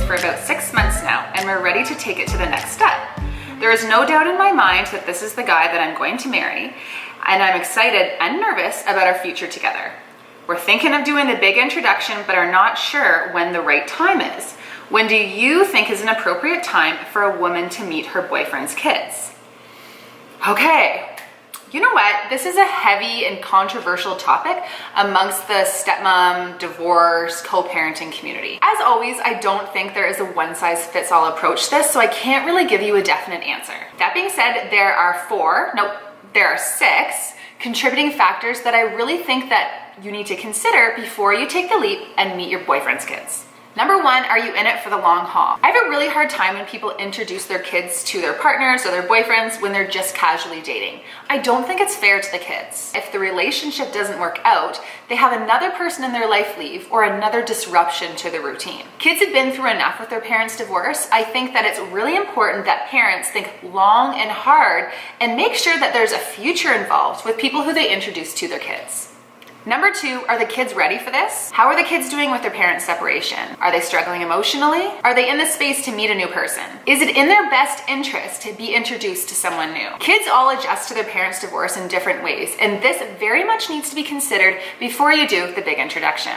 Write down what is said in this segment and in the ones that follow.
for about 6 months now, and we're ready to take it to the next step. There is no doubt in my mind that this is the guy that I'm going to marry, and I'm excited and nervous about our future together. We're thinking of doing the big introduction, but are not sure when the right time is. When do you think is an appropriate time for a woman to meet her boyfriend's kids? Okay. You know what? This is a heavy and controversial topic amongst the stepmom, divorce, co-parenting community. As always, I don't think there is a one-size-fits-all approach to this, so I can't really give you a definite answer. That being said, there are 6 contributing factors that I really think that you need to consider before you take the leap and meet your boyfriend's kids. Number 1, are you in it for the long haul? I have a really hard time when people introduce their kids to their partners or their boyfriends when they're just casually dating. I don't think it's fair to the kids. If the relationship doesn't work out, they have another person in their life leave or another disruption to the routine. Kids have been through enough with their parents' divorce. I think that it's really important that parents think long and hard and make sure that there's a future involved with people who they introduce to their kids. Number 2, are the kids ready for this? How are the kids doing with their parents' separation? Are they struggling emotionally? Are they in the space to meet a new person? Is it in their best interest to be introduced to someone new? Kids all adjust to their parents' divorce in different ways, and this very much needs to be considered before you do the big introduction.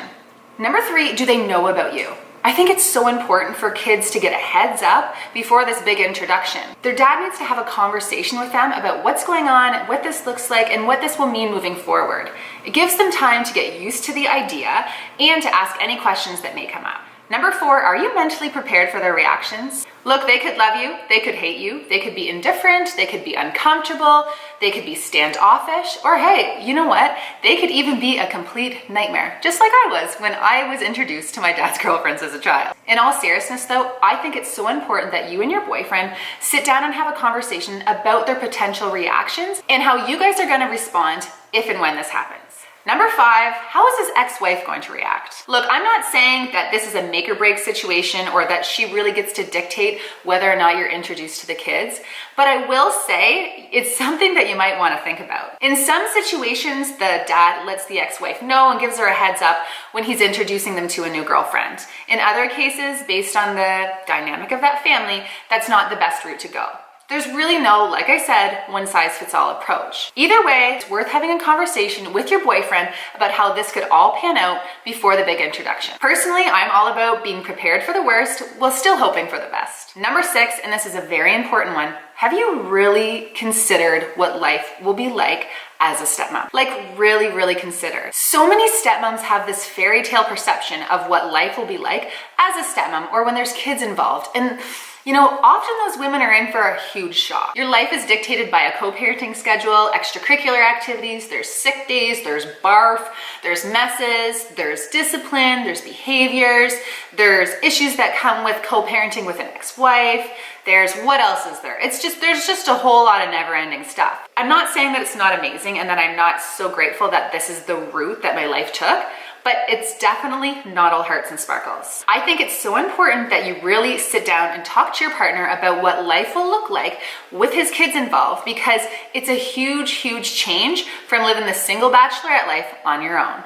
Number 3, do they know about you? I think it's so important for kids to get a heads up before this big introduction. Their dad needs to have a conversation with them about what's going on, what this looks like, and what this will mean moving forward. It gives them time to get used to the idea and to ask any questions that may come up. Number 4, are you mentally prepared for their reactions? Look, they could love you, they could hate you, they could be indifferent, they could be uncomfortable, they could be standoffish, or hey, you know what? They could even be a complete nightmare, just like I was when I was introduced to my dad's girlfriends as a child. In all seriousness though, I think it's so important that you and your boyfriend sit down and have a conversation about their potential reactions and how you guys are gonna respond if and when this happens. Number 5, how is his ex-wife going to react? Look, I'm not saying that this is a make or break situation or that she really gets to dictate whether or not you're introduced to the kids, but I will say it's something that you might want to think about. In some situations, the dad lets the ex-wife know and gives her a heads up when he's introducing them to a new girlfriend. In other cases, based on the dynamic of that family, that's not the best route to go. There's really no, like I said, one-size-fits-all approach. Either way, it's worth having a conversation with your boyfriend about how this could all pan out before the big introduction. Personally, I'm all about being prepared for the worst while still hoping for the best. Number 6, and this is a very important one, have you really considered what life will be like as a stepmom? Like really, really consider. So many stepmoms have this fairy tale perception of what life will be like as a stepmom or when there's kids involved. And you know, often those women are in for a huge shock. Your life is dictated by a co-parenting schedule, extracurricular activities, there's sick days, there's barf, there's messes, there's discipline, there's behaviors, there's issues that come with co-parenting with an ex-wife, there's what else is there? There's just a whole lot of never-ending stuff. I'm not saying that it's not amazing and that I'm not so grateful that this is the route that my life took, but it's definitely not all hearts and sparkles. I think it's so important that you really sit down and talk to your partner about what life will look like with his kids involved, because it's a huge, huge change from living the single bachelorette life on your own.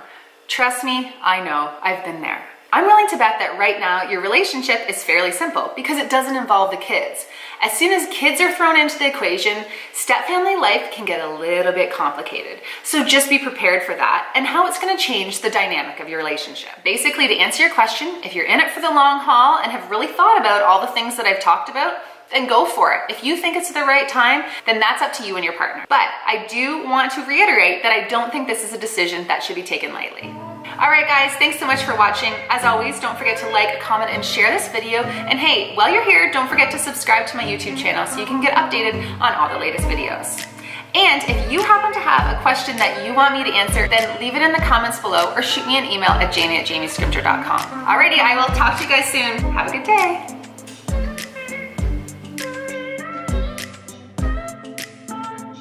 Trust me, I know, I've been there. I'm willing to bet that right now your relationship is fairly simple because it doesn't involve the kids. As soon as kids are thrown into the equation, step-family life can get a little bit complicated. So just be prepared for that and how it's going to change the dynamic of your relationship. Basically, to answer your question, if you're in it for the long haul and have really thought about all the things that I've talked about, then go for it. If you think it's the right time, then that's up to you and your partner. But I do want to reiterate that I don't think this is a decision that should be taken lightly. All right, guys, thanks so much for watching. As always, don't forget to like, comment, and share this video. And hey, while you're here, don't forget to subscribe to my YouTube channel so you can get updated on all the latest videos. And if you happen to have a question that you want me to answer, then leave it in the comments below or shoot me an email at jamie@jamiescripture.com. Alrighty, I will talk to you guys soon. Have a good day.